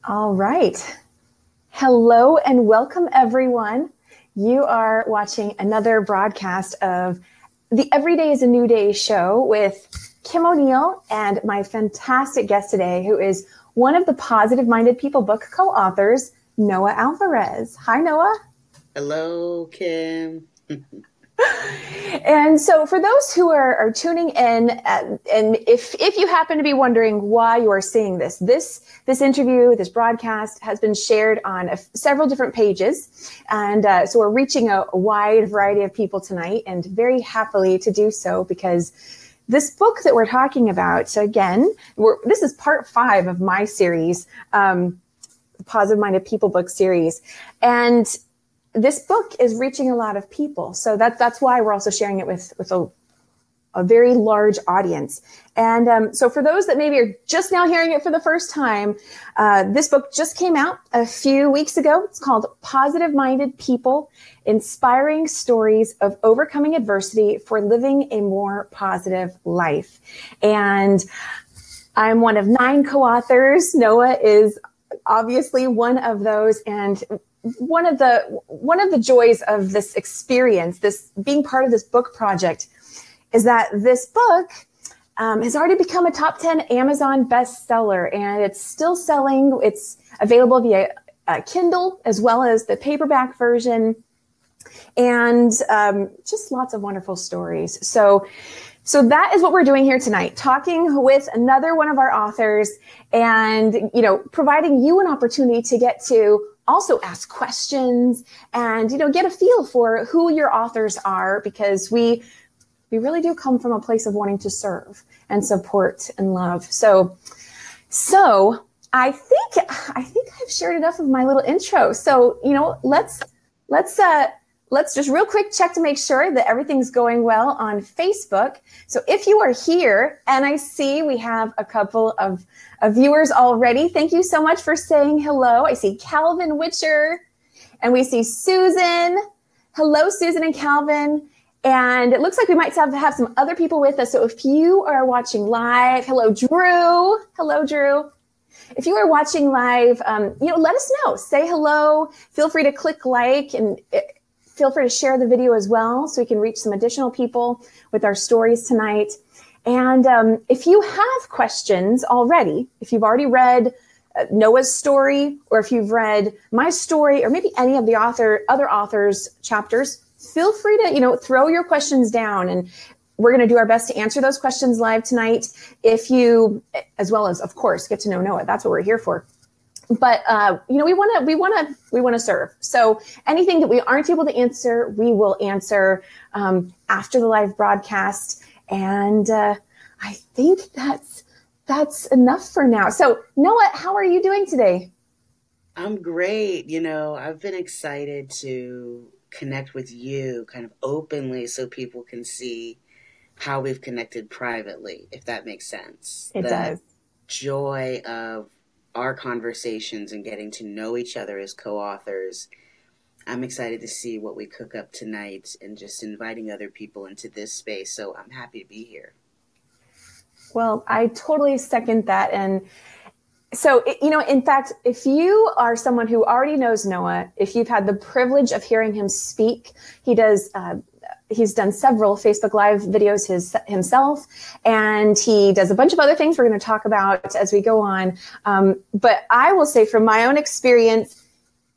All right. Hello and welcome, everyone. You are watching another broadcast of the Every Day is a New Day show with Kim O'Neill and my fantastic guest today, who is one of the Positive Minded People book co-authors, Noah Alvarez. Hi, Noah. Hello, Kim. And so for those who are tuning in, and if you happen to be wondering why you are seeing this interview, this broadcast has been shared on several different pages. And so we're reaching a wide variety of people tonight, and very happily to do so, because this book that we're talking about, so again, this is part 5 of my series, the Positive Minded People book series. And this book is reaching a lot of people. So that's why we're also sharing it with a very large audience. And so for those that maybe are just now hearing it for the first time, this book just came out a few weeks ago. It's called Positive Minded People, Inspiring Stories of Overcoming Adversity for Living a More Positive Life. And I'm one of 9 co-authors. Noah is obviously one of those. And one of the joys of this experience, this being part of this book project, is that this book has already become a top 10 Amazon bestseller, and it's still selling. It's available via Kindle as well as the paperback version, and just lots of wonderful stories. So that is what we're doing here tonight, talking with another one of our authors, and providing you an opportunity to get to also ask questions and get a feel for who your authors are, because we really do come from a place of wanting to serve and support and love. So I think I've shared enough of my little intro. So let's just real quick check to make sure that everything's going well on Facebook. So if you are here, and I see we have a couple of viewers already, thank you so much for saying hello. I see Calvin Witcher, and we see Susan. Hello, Susan and Calvin. And it looks like we might have some other people with us. So if you are watching live, hello, Drew. Hello, Drew. If you are watching live, let us know. Say hello. Feel free to click like, and feel free to share the video as well, so we can reach some additional people with our stories tonight. And if you have questions already, if you've already read Noah's story, or if you've read my story, or maybe any of the other authors' chapters, feel free to throw your questions down, and we're going to do our best to answer those questions live tonight. If you, as well as, of course, get to know Noah. That's what we're here for. But we want to serve. So anything that we aren't able to answer, we will answer after the live broadcast. And I think that's enough for now. So Noah, how are you doing today? I'm great. I've been excited to connect with you kind of openly, so people can see how we've connected privately, if that makes sense. It does. Joy of our conversations and getting to know each other as co-authors. I'm excited to see what we cook up tonight, and just inviting other people into this space. So I'm happy to be here. Well, I totally second that. And so, in fact, if you are someone who already knows Noah, if you've had the privilege of hearing him speak, he's done several Facebook Live videos himself, and he does a bunch of other things we're going to talk about as we go on. But I will say, from my own experience,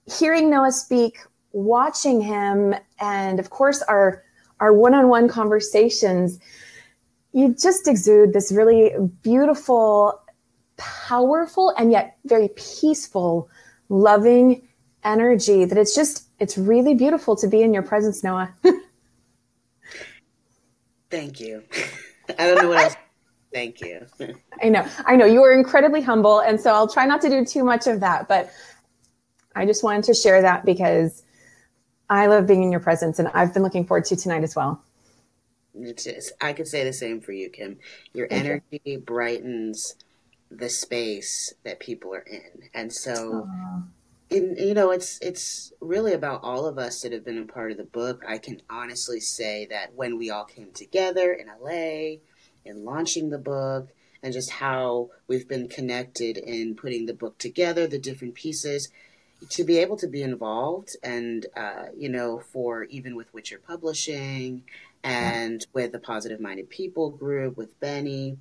hearing Noah speak, watching him, and of course our one-on-one conversations, you just exude this really beautiful, powerful, and yet very peaceful, loving energy that it's really beautiful to be in your presence, Noah. Thank you. I don't know what else. Thank you. I know. You are incredibly humble, and so I'll try not to do too much of that, but I just wanted to share that because I love being in your presence, and I've been looking forward to tonight as well. I could say the same for you, Kim. Your energy brightens the space that people are in. And so, it's really about all of us that have been a part of the book. I can honestly say that when we all came together in LA and launching the book, and just how we've been connected in putting the book together, the different pieces, to be able to be involved and, for even with Witcher Publishing and with the Positive Minded People group, with Benny,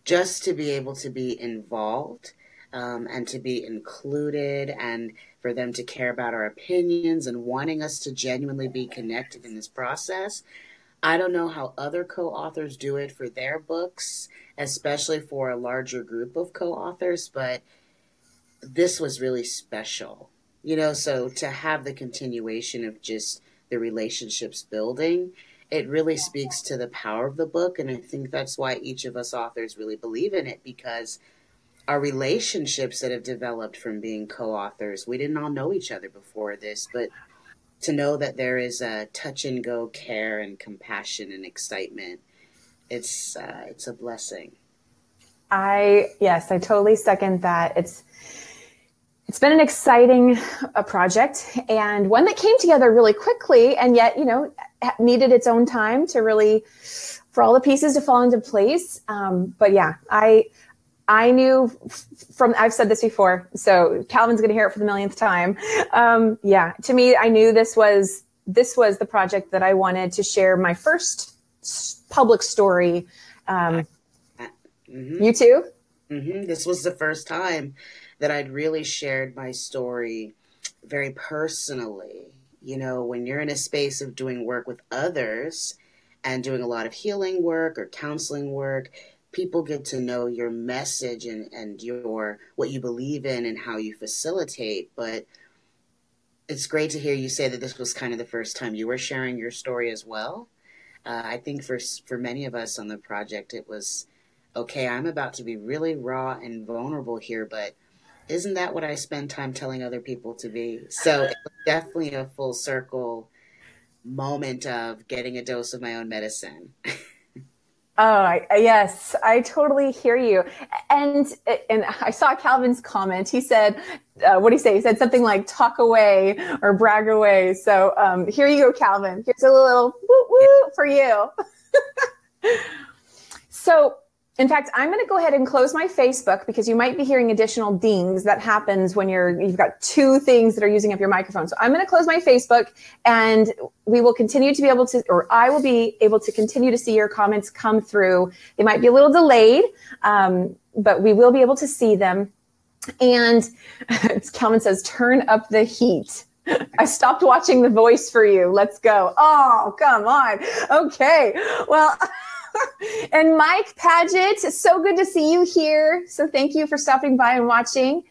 just to be able to be involved and to be included and for them to care about our opinions and wanting us to genuinely be connected in this process. I don't know how other co-authors do it for their books, especially for a larger group of co-authors, but this was really special, so to have the continuation of just the relationships building, it really speaks to the power of the book. And I think that's why each of us authors really believe in it, because our relationships that have developed from being co-authors, we didn't all know each other before this, but to know that there is a touch and go care and compassion and excitement, it's a blessing. Yes, I totally second that. It's been an exciting project, and one that came together really quickly, and yet, needed its own time to really, for all the pieces to fall into place. But yeah, I knew I've said this before, so Calvin's going to hear it for the millionth time. To me, I knew this was the project that I wanted to share my first public story. You too? Mm-hmm. This was the first time that I'd really shared my story very personally. When you're in a space of doing work with others and doing a lot of healing work or counseling work, people get to know your message and your what you believe in and how you facilitate. But it's great to hear you say that this was kind of the first time you were sharing your story as well. I think for many of us on the project, it was, okay, I'm about to be really raw and vulnerable here, but isn't that what I spend time telling other people to be? So it was definitely a full circle moment of getting a dose of my own medicine. Yes, I totally hear you. And I saw Calvin's comment. He said, what did he say? He said something like talk away or brag away. So here you go, Calvin. Here's a little woo woo for you. So, in fact, I'm going to go ahead and close my Facebook, because you might be hearing additional dings. That happens when you've got two things that are using up your microphone. So I'm going to close my Facebook, and we will continue to be able to, or I will be able to continue to see your comments come through. They might be a little delayed, but we will be able to see them. And Calvin says, turn up the heat. I stopped watching The Voice for you. Let's go. Oh, come on. Okay. Well, and Mike Paget, it's so good to see you here. So thank you for stopping by and watching.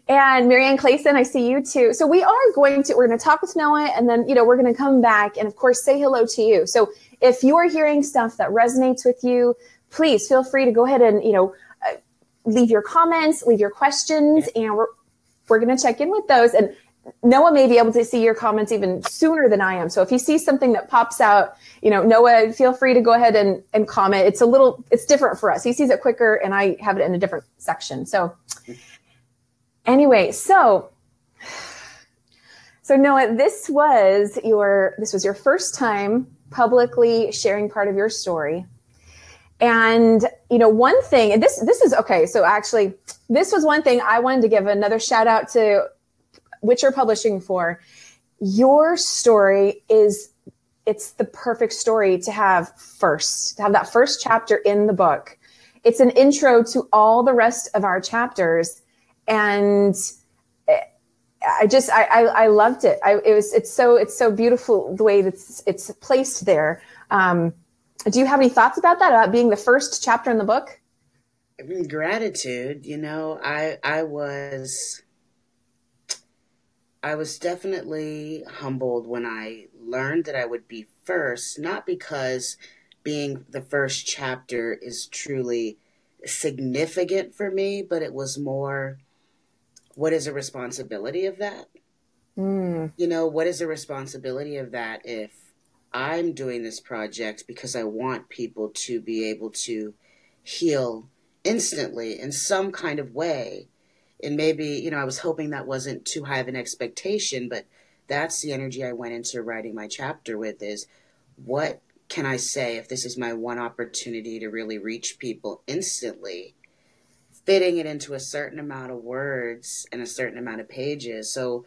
And Marianne Clayson, I see you too. So we're going to talk with Noah, and then, we're going to come back and of course say hello to you. So if you are hearing stuff that resonates with you, please feel free to go ahead and, leave your comments, leave your questions, and we're going to check in with those. And Noah may be able to see your comments even sooner than I am. So if he sees something that pops out, Noah, feel free to go ahead and comment. It's different for us. He sees it quicker, and I have it in a different section. So anyway, so Noah, this was your first time publicly sharing part of your story. And, one thing, and this is okay. So actually, this was one thing I wanted to give another shout out to Witcher Publishing for. Your story it's the perfect story to have that first chapter in the book. It's an intro to all the rest of our chapters. And I loved it. It's so beautiful the way that it's placed there. Do you have any thoughts about that, about being the first chapter in the book? Gratitude. I was definitely humbled when I learned that I would be first, not because being the first chapter is truly significant for me, but it was more, what is the responsibility of that? What is the responsibility of that if I'm doing this project because I want people to be able to heal instantly in some kind of way? And maybe, I was hoping that wasn't too high of an expectation, but that's the energy I went into writing my chapter with, is what can I say if this is my one opportunity to really reach people instantly, fitting it into a certain amount of words and a certain amount of pages. So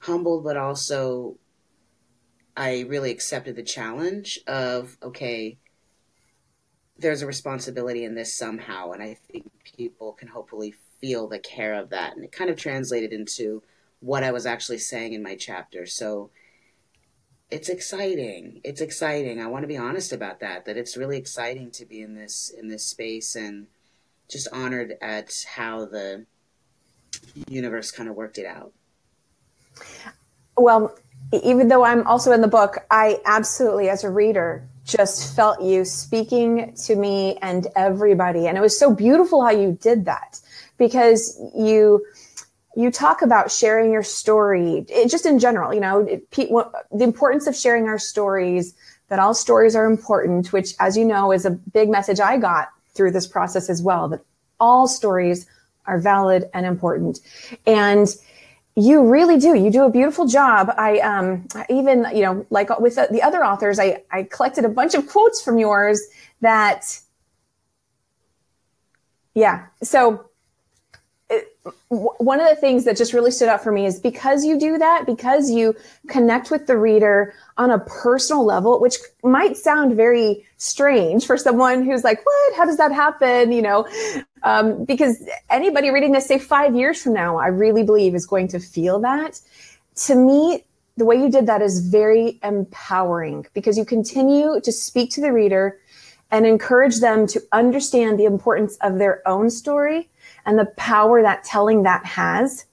humbled, but also I really accepted the challenge of, okay, there's a responsibility in this somehow. And I think people can hopefully feel the care of that. And it kind of translated into what I was actually saying in my chapter. So it's exciting. It's exciting. I want to be honest about that it's really exciting to be in this space, and just honored at how the universe kind of worked it out. Well, even though I'm also in the book, I absolutely, as a reader, just felt you speaking to me and everybody. And it was so beautiful how you did that, because you talk about sharing your story, just in general, the importance of sharing our stories, that all stories are important, which, as you know, is a big message I got through this process as well, that all stories are valid and important. And you really do. You do a beautiful job. I even, like with the other authors, I collected a bunch of quotes from yours that, yeah. So one of the things that just really stood out for me is because you do that, because you connect with the reader on a personal level, which might sound very strange for someone who's like, what, how does that happen? Because anybody reading this, say 5 years from now, I really believe is going to feel that. To me, the way you did that is very empowering, because you continue to speak to the reader and encourage them to understand the importance of their own story and the power that telling that has.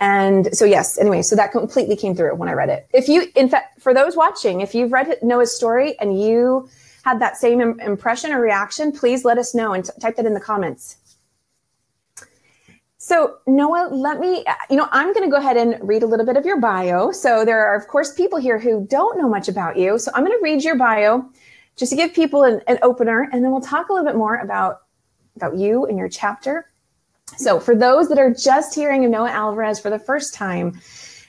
And so, yes, anyway, so that completely came through when I read it. In fact, for those watching, if you've read Noah's story and you had that same impression or reaction, please let us know and type that in the comments. So Noah, I'm going to go ahead and read a little bit of your bio. So there are, of course, people here who don't know much about you. So I'm going to read your bio just to give people an opener, and then we'll talk a little bit more about you and your chapter. So for those that are just hearing of Noah Alvarez for the first time,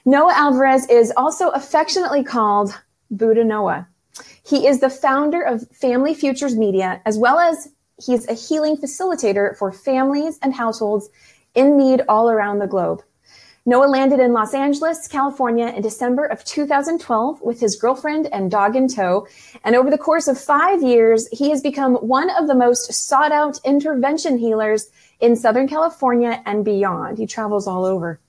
Noah Alvarez is also affectionately called Buddha Noah. He is the founder of Family Futures Media, as well as he's a healing facilitator for families and households in need all around the globe. Noah landed in Los Angeles, California in December of 2012 with his girlfriend and dog in tow. And over the course of 5 years, he has become one of the most sought out intervention healers in Southern California and beyond. He travels all over.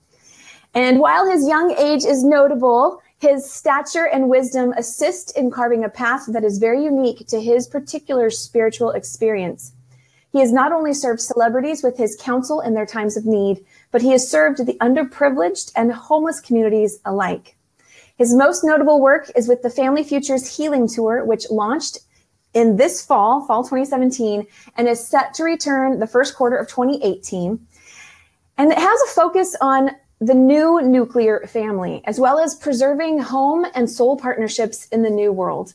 And while his young age is notable, his stature and wisdom assist in carving a path that is very unique to his particular spiritual experience. He has not only served celebrities with his counsel in their times of need, but he has served the underprivileged and homeless communities alike. His most notable work is with the Family Futures Healing Tour, which launched in this fall 2017, and is set to return the first quarter of 2018. And it has a focus on the new nuclear family, as well as preserving home and soul partnerships in the new world.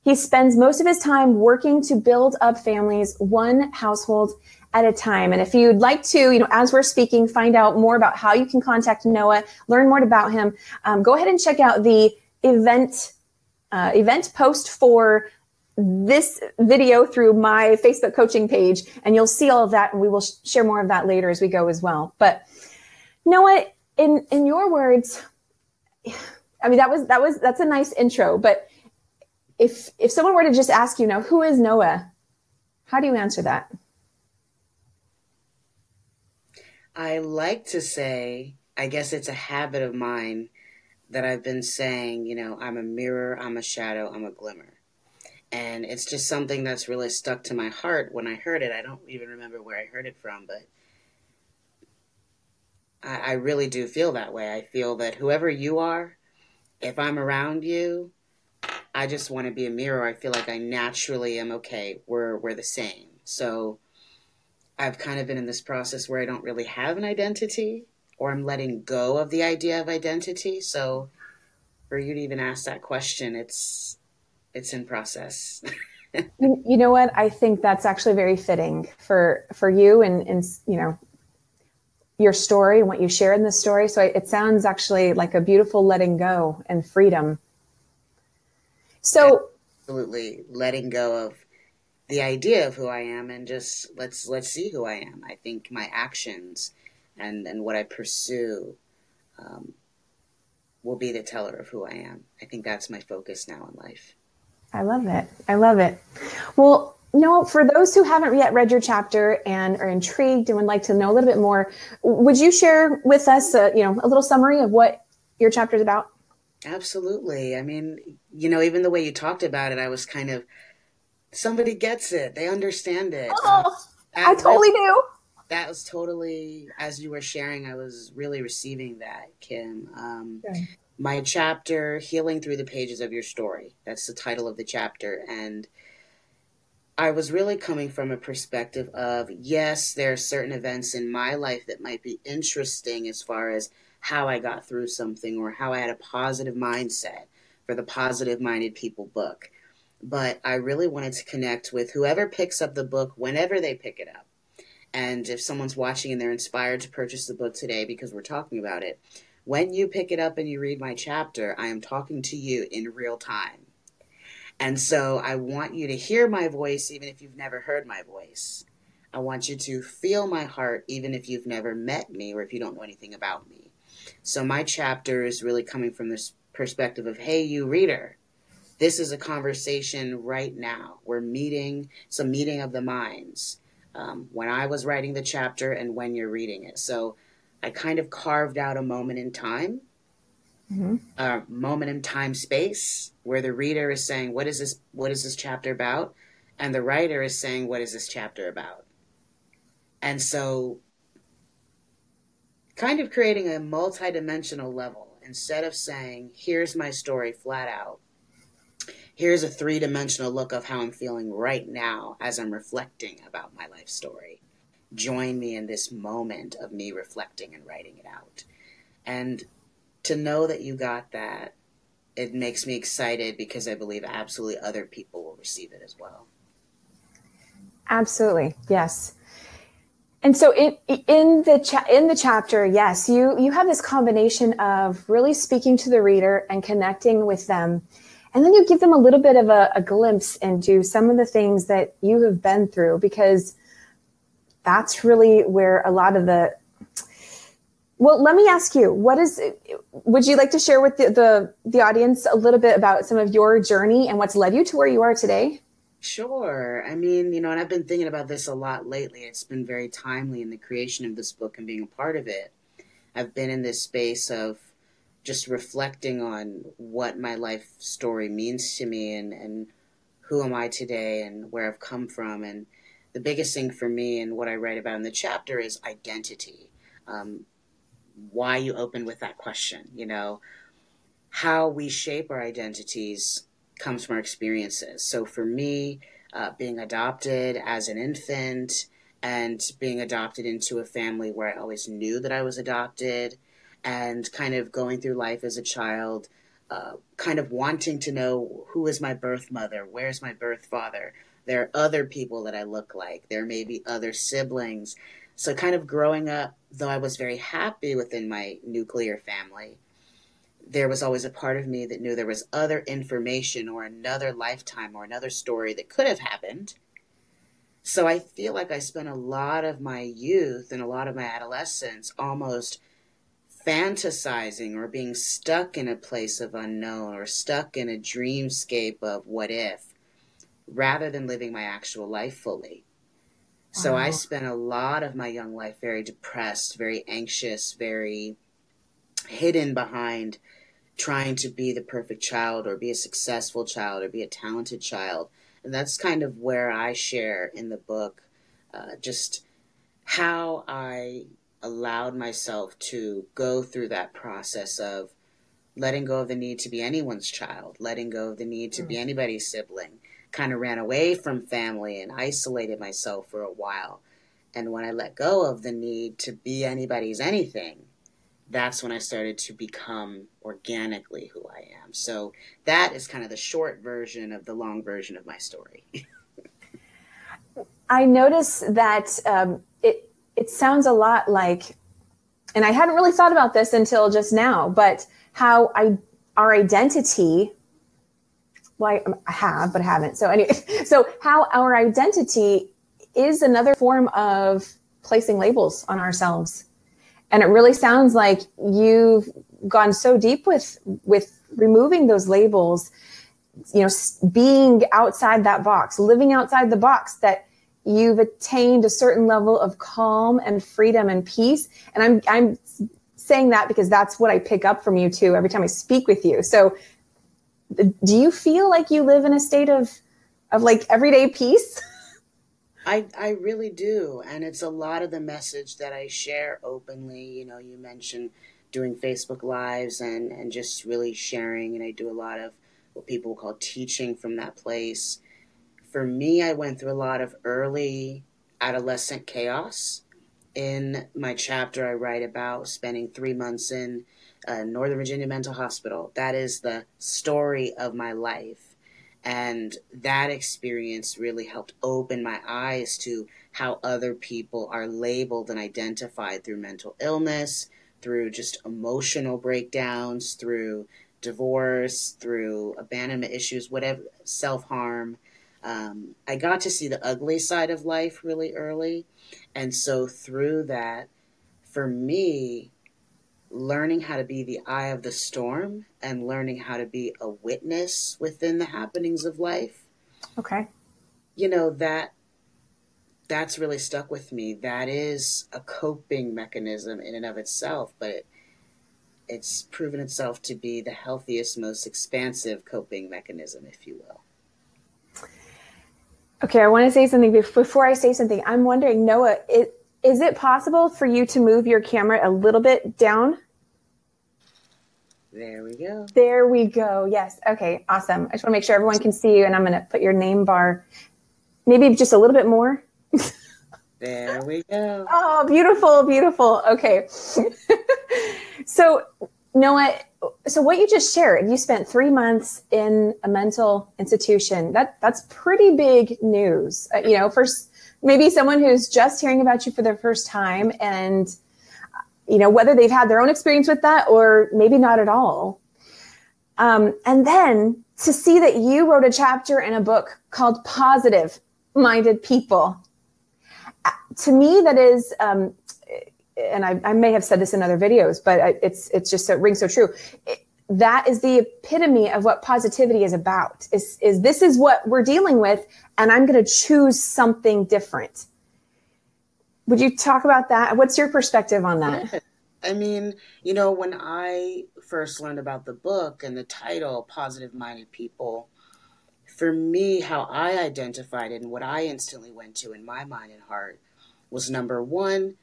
He spends most of his time working to build up families one household at a time. And if you'd like to, as we're speaking, find out more about how you can contact Noah, learn more about him, go ahead and check out the event post for this video through my Facebook coaching page, and you'll see all of that, and we will share more of that later as we go as well. But Noah, in your words, I mean, that's a nice intro, but if someone were to just ask you, who is Noah? How do you answer that? I like to say, I guess it's a habit of mine that I've been saying, I'm a mirror, I'm a shadow, I'm a glimmer. And it's just something that's really stuck to my heart. When I heard it, I don't even remember where I heard it from, but I really do feel that way. I feel that whoever you are, if I'm around you, I just want to be a mirror. I feel like I naturally am okay. We're the same. So I've kind of been in this process where I don't really have an identity, or I'm letting go of the idea of identity. So for you to even ask that question, it's in process. You know what? I think that's actually very fitting for you and your story and what you share in the story. So it sounds actually like a beautiful letting go and freedom. So Absolutely letting go of the idea of who I am and just let's see who I am. I think my actions and what I pursue um, will be the teller of who I am. I think that's my focus now in life. I love it. I love it. Well, for those who haven't yet read your chapter and are intrigued and would like to know a little bit more, would you share with us, a little summary of what your chapter is about? Absolutely. I mean, even the way you talked about it, I was kind of, somebody gets it. They understand it. Oh, I totally do. That was totally, as you were sharing, I was really receiving that, Kim. Okay. My chapter, Healing Through the Pages of Your Story. That's the title of the chapter. And I was really coming from a perspective of, yes, there are certain events in my life that might be interesting as far as how I got through something or how I had a positive mindset for the Positive Minded People book. But I really wanted to connect with whoever picks up the book whenever they pick it up. And if someone's watching and they're inspired to purchase the book today because we're talking about it, when you pick it up and you read my chapter, I am talking to you in real time. And so I want you to hear my voice even if you've never heard my voice. I want you to feel my heart even if you've never met me or if you don't know anything about me. So my chapter is really coming from this perspective of, hey, you reader, this is a conversation right now. We're meeting, it's a meeting of the minds. When I was writing the chapter and when you're reading it. So I kind of carved out a moment in time, a moment in time space where the reader is saying, what is this chapter about? And the writer is saying, what is this chapter about? And so kind of creating a multidimensional level instead of saying, here's my story flat out. Here's a three-dimensional look of how I'm feeling right now as I'm reflecting about my life story. Join me in this moment of me reflecting and writing it out. And to know that you got that, it makes me excited because I believe absolutely other people will receive it as well. Absolutely. Yes. And so in the chapter, yes, you have this combination of really speaking to the reader and connecting with them. And then you give them a little bit of a glimpse into some of the things that you have been through, because that's really where a lot of well, let me ask you, would you like to share with the audience a little bit about some of your journey and what's led you to where you are today? Sure. I mean, and I've been thinking about this a lot lately. It's been very timely in the creation of this book and being a part of it. I've been in this space of just reflecting on what my life story means to me and who am I today and where I've come from. And the biggest thing for me and what I write about in the chapter is identity. Why you open with that question, how we shape our identities comes from our experiences. So for me, being adopted as an infant and being adopted into a family where I always knew that I was adopted, and kind of going through life as a child, kind of wanting to know who is my birth mother, where's my birth father. There are other people that I look like. There may be other siblings. So kind of growing up, though I was very happy within my nuclear family, there was always a part of me that knew there was other information or another lifetime or another story that could have happened. So I feel like I spent a lot of my youth and a lot of my adolescence almost fantasizing or being stuck in a place of unknown or stuck in a dreamscape of what if, rather than living my actual life fully. So I spent a lot of my young life very depressed, very anxious, very hidden behind trying to be the perfect child or be a successful child or be a talented child. And that's kind of where I share in the book just how I allowed myself to go through that process of letting go of the need to be anyone's child, letting go of the need to be anybody's sibling, kind of ran away from family and isolated myself for a while. And when I let go of the need to be anybody's anything, that's when I started to become organically who I am. So that is kind of the short version of the long version of my story. I notice that it sounds a lot like, and I hadn't really thought about this until just now, but how our identity well, I have, but I haven't. So anyway, so how our identity is another form of placing labels on ourselves. And it really sounds like you've gone so deep with removing those labels, you know, being outside that box, living outside the box, that you've attained a certain level of calm and freedom and peace. And I'm saying that because that's what I pick up from you too every time I speak with you. So do you feel like you live in a state of like everyday peace? I really do. And it's a lot of the message that I share openly. You know, you mentioned doing Facebook Lives and just really sharing. And I do a lot of what people call teaching from that place. For me, I went through a lot of early adolescent chaos. In my chapter, I write about spending 3 months in Northern Virginia Mental Hospital. That is the story of my life. And that experience really helped open my eyes to how other people are labeled and identified through mental illness, through just emotional breakdowns, through divorce, through abandonment issues, whatever, self-harm. I got to see the ugly side of life really early. And so through that, for me, learning how to be the eye of the storm and learning how to be a witness within the happenings of life. Okay. You know, that's really stuck with me. That is a coping mechanism in and of itself, but it's proven itself to be the healthiest, most expansive coping mechanism, if you will. Okay, I want to say something. Before I say something, I'm wondering, Noah, is it possible for you to move your camera a little bit down? There we go. There we go. Yes. Okay, awesome. I just want to make sure everyone can see you, and I'm going to put your name bar maybe just a little bit more. There we go. Oh, beautiful, beautiful. Okay. So, Noah, so what you just shared, you spent 3 months in a mental institution. That's pretty big news. You know, first, maybe someone who's just hearing about you for the first time, and, you know, whether they've had their own experience with that or maybe not at all. And then to see that you wrote a chapter in a book called Positive Minded People. To me, that is, and I may have said this in other videos, but it's just so, rings so true. That is the epitome of what positivity is about. Is this is what we're dealing with, and I'm going to choose something different. Would you talk about that? What's your perspective on that? Yeah. I mean, you know, when I first learned about the book and the title, Positive Minded People, for me, how I identified it and what I instantly went to in my mind and heart was, number one,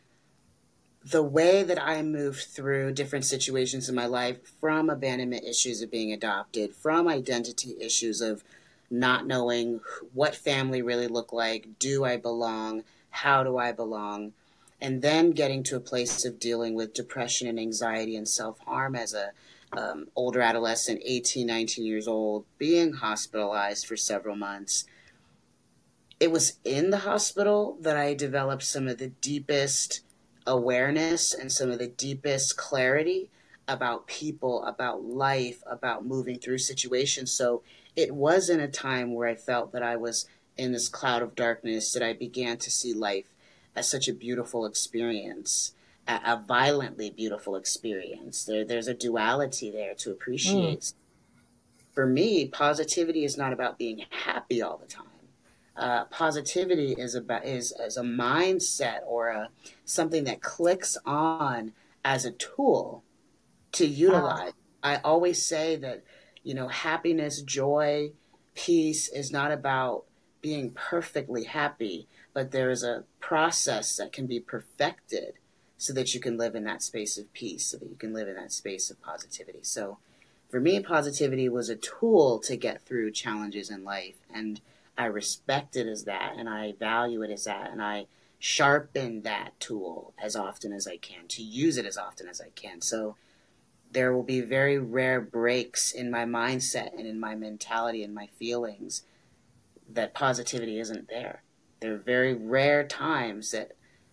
the way that I moved through different situations in my life, from abandonment issues of being adopted, from identity issues of not knowing what family really looked like, do I belong, how do I belong, and then getting to a place of dealing with depression and anxiety and self-harm as a older adolescent, 18, 19 years old, being hospitalized for several months. It was in the hospital that I developed some of the deepest awareness and some of the deepest clarity about people, about life, about moving through situations. So it wasn't a time where I felt that I was in this cloud of darkness that I began to see life as such a beautiful experience, a violently beautiful experience. There's a duality there to appreciate. For me, positivity is not about being happy all the time. Positivity is a mindset or something that clicks on as a tool to utilize. I always say that, you know, happiness, joy, peace is not about being perfectly happy, but there is a process that can be perfected so that you can live in that space of peace, so that you can live in that space of positivity. So for me, positivity was a tool to get through challenges in life, and I respect it as that, and I value it as that, and I sharpen that tool as often as I can, to use it as often as I can. So there will be very rare breaks in my mindset and in my mentality and my feelings that positivity isn't there. There are very rare times that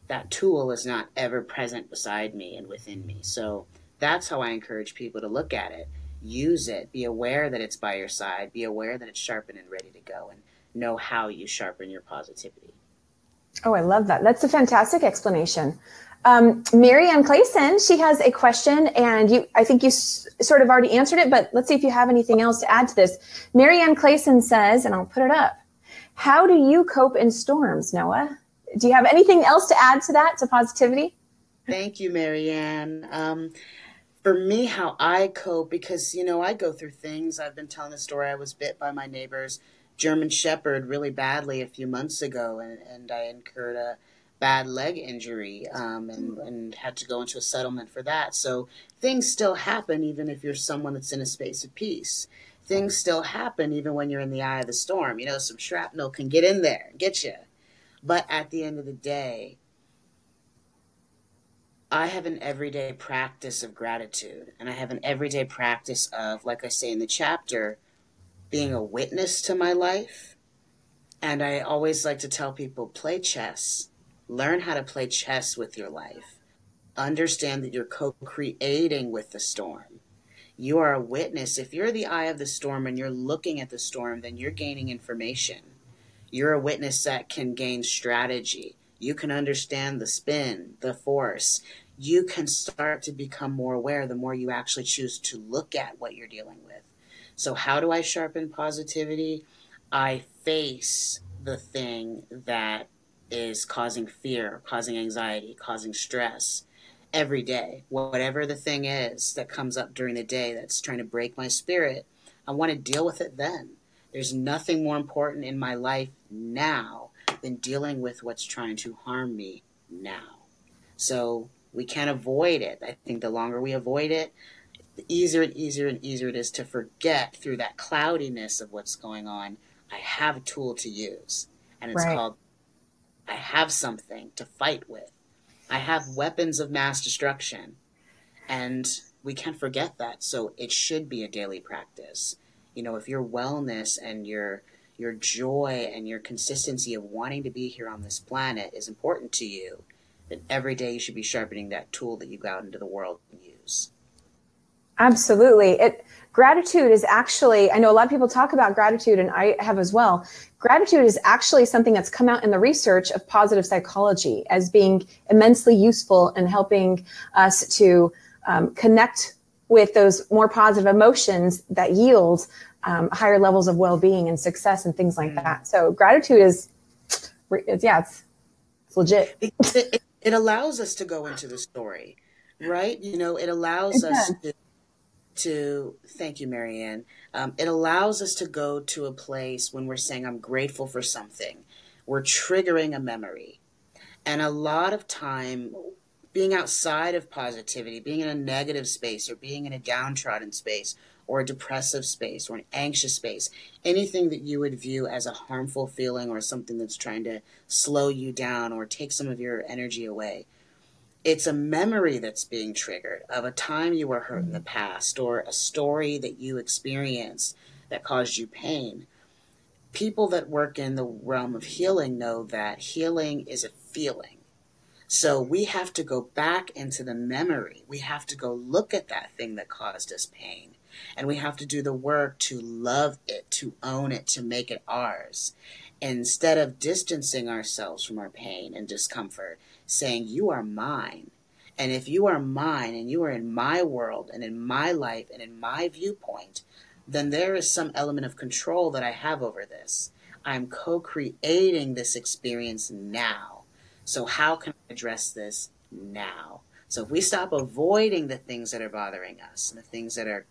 that tool is not ever present beside me and within me. So that's how I encourage people to look at it. use it. Be aware that it's by your side. Be aware that it's sharpened and ready to go, and know how you sharpen your positivity. Oh, I love that. That's a fantastic explanation. Mary Ann Clayson, she has a question, and I think you sort of already answered it, but let's see if you have anything else to add to this. Mary Ann Clayson says, and I'll put it up, how do you cope in storms, Noah? Do you have anything else to add to that, to positivity? Thank you, Marianne. For me, how I cope, because, I go through things. I've been telling the story. I was bit by my neighbor's German Shepherd really badly a few months ago, and I incurred a bad leg injury, and had to go into a settlement for that. So things still happen even if you're someone that's in a space of peace. Things still happen even when you're in the eye of the storm. Some shrapnel can get in there and get you. But at the end of the day, I have an everyday practice of gratitude, and I have an everyday practice of, like I say in the chapter, being a witness to my life. And I always like to tell people, play chess. Learn how to play chess with your life. Understand that you're co-creating with the storm. You are a witness. If you're the eye of the storm and you're looking at the storm, then you're gaining information. You're a witness that can gain strategy. You can understand the spin, the force. You can start to become more aware the more you actually choose to look at what you're dealing with. So how do I sharpen positivity? I face the thing that is causing fear, causing anxiety, causing stress every day. Whatever the thing is that comes up during the day that's trying to break my spirit, I want to deal with it then. There's nothing more important in my life now than dealing with what's trying to harm me now. So we can't avoid it. I think the longer we avoid it, the easier and easier and easier it is to forget through that cloudiness of what's going on. I have a tool to use, and it's called, I have something to fight with. I have weapons of mass destruction, and we can't forget that. So it should be a daily practice. If your wellness and your joy and your consistency of wanting to be here on this planet is important to you, then every day you should be sharpening that tool that you go out into the world and use. Absolutely. Gratitude is actually, I know a lot of people talk about gratitude, and I have as well. Gratitude is actually something that's come out in the research of positive psychology as being immensely useful in helping us to connect with those more positive emotions that yield higher levels of well-being and success and things like that. So gratitude is, it's legit. It allows us to go into the story, right? It allows us to thank you, Marianne. It allows us to go to a place when we're saying, I'm grateful for something. We're triggering a memory. And a lot of time, being outside of positivity, being in a negative space, or being in a downtrodden space, or a depressive space, or an anxious space, anything that you would view as a harmful feeling or something that's trying to slow you down or take some of your energy away, it's a memory that's being triggered of a time you were hurt in the past, or a story that you experienced that caused you pain. People that work in the realm of healing know that healing is a feeling. So we have to go back into the memory. We have to go look at that thing that caused us pain. And we have to do the work to love it, to own it, to make it ours. Instead of distancing ourselves from our pain and discomfort, saying, you are mine. And if you are mine and you are in my world and in my life and in my viewpoint, then there is some element of control that I have over this. I'm co-creating this experience now. So how can I address this now? So if we stop avoiding the things that are bothering us and the things that are,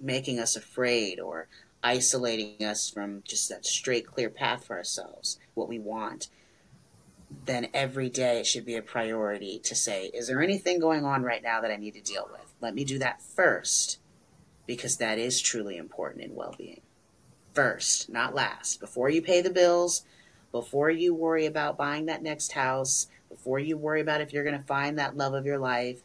making us afraid or isolating us from just that straight, clear path for ourselves, what we want, then every day it should be a priority to say, is there anything going on right now that I need to deal with? Let me do that first, because that is truly important in well-being. First, not last. Before you pay the bills, before you worry about buying that next house, before you worry about if you're going to find that love of your life,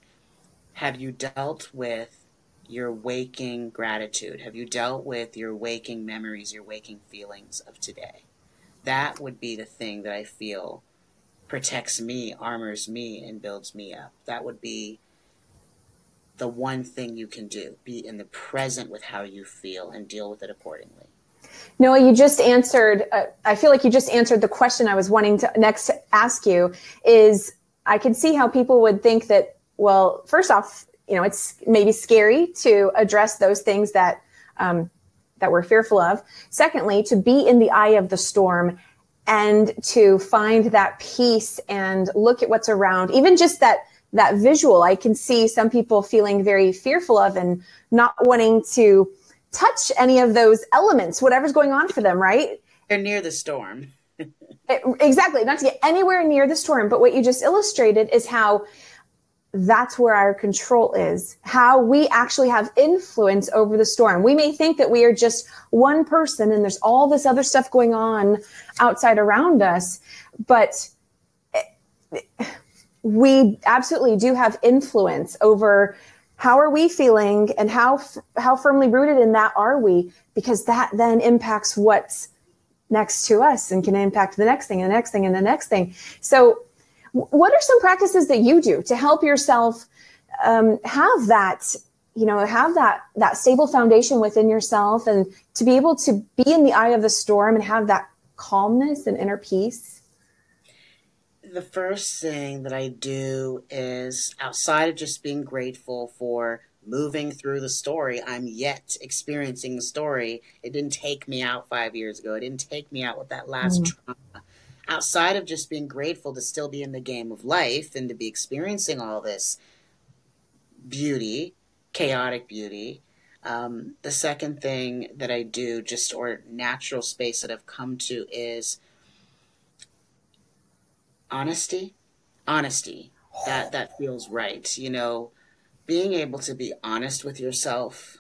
have you dealt with your waking gratitude? Have you dealt with your waking memories, your waking feelings of today? That would be the thing that I feel protects me, armors me, and builds me up. That would be the one thing you can do. Be in the present with how you feel and deal with it accordingly. Noah, you just answered, I feel like you just answered the question I was wanting to next ask you. Is I can see how people would think that, well, first off, it's maybe scary to address those things that we're fearful of. Secondly, to be in the eye of the storm and to find that peace and look at what's around, even just that visual, I can see some people feeling very fearful of and not wanting to touch any of those elements, whatever's going on for them, right? They're near the storm. Exactly, not to get anywhere near the storm. But what you just illustrated is how that's where our control is, how we actually have influence over the storm. We may think that we are just one person and there's all this other stuff going on outside around us, but we absolutely do have influence over how are we feeling and how firmly rooted in that are we, because that then impacts what's next to us and can impact the next thing and the next thing and the next thing. So what are some practices that you do to help yourself have that stable foundation within yourself and to be able to be in the eye of the storm and have that calmness and inner peace? The first thing that I do is, outside of just being grateful for moving through the story, I'm yet experiencing the story. It didn't take me out 5 years ago. It didn't take me out with that last trauma. Outside of just being grateful to still be in the game of life and to be experiencing all this beauty, chaotic beauty, the second thing that I do, or natural space that I've come to, is honesty. That feels right. Being able to be honest with yourself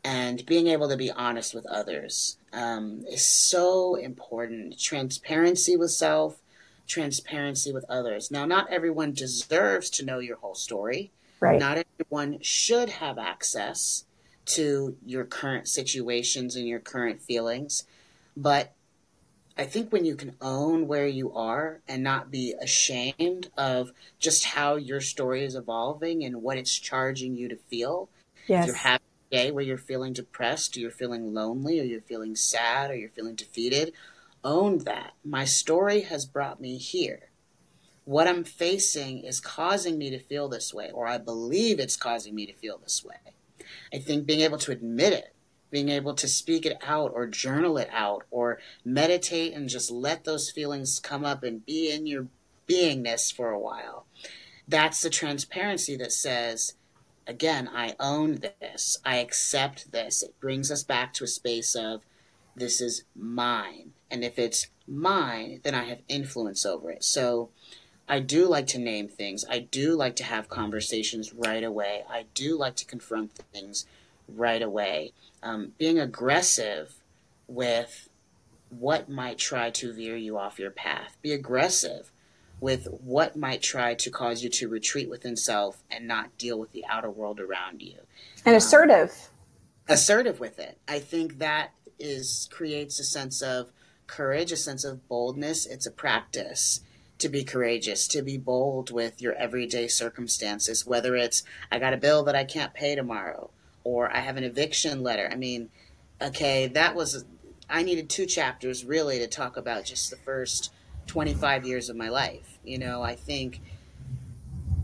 and being able to be honest with others is so important. Transparency with self, transparency with others. Now, not everyone deserves to know your whole story. Right. Not everyone should have access to your current situations and your current feelings. But I think when you can own where you are and not be ashamed of just how your story is evolving and what it's charging you to feel. Yes. If you're having a day where you're feeling depressed, or you're feeling lonely, or you're feeling sad, or you're feeling defeated, own that. My story has brought me here. What I'm facing is causing me to feel this way, or I believe it's causing me to feel this way. I think being able to admit it, being able to speak it out or journal it out or meditate and just let those feelings come up and be in your beingness for a while. That's the transparency that says, again, I own this. I accept this. It brings us back to a space of, this is mine. And if it's mine, then I have influence over it. So I do like to name things. I do like to have conversations right away. I do like to confront things right away. Being aggressive with what might try to veer you off your path. Be aggressive with what might try to cause you to retreat within self and not deal with the outer world around you. And assertive. Assertive with it. I think that creates a sense of courage, a sense of boldness. It's a practice to be courageous, to be bold with your everyday circumstances, whether it's, I got a bill that I can't pay tomorrow, or I have an eviction letter. I mean, okay, I needed 2 chapters really to talk about just the first 25 years of my life. I think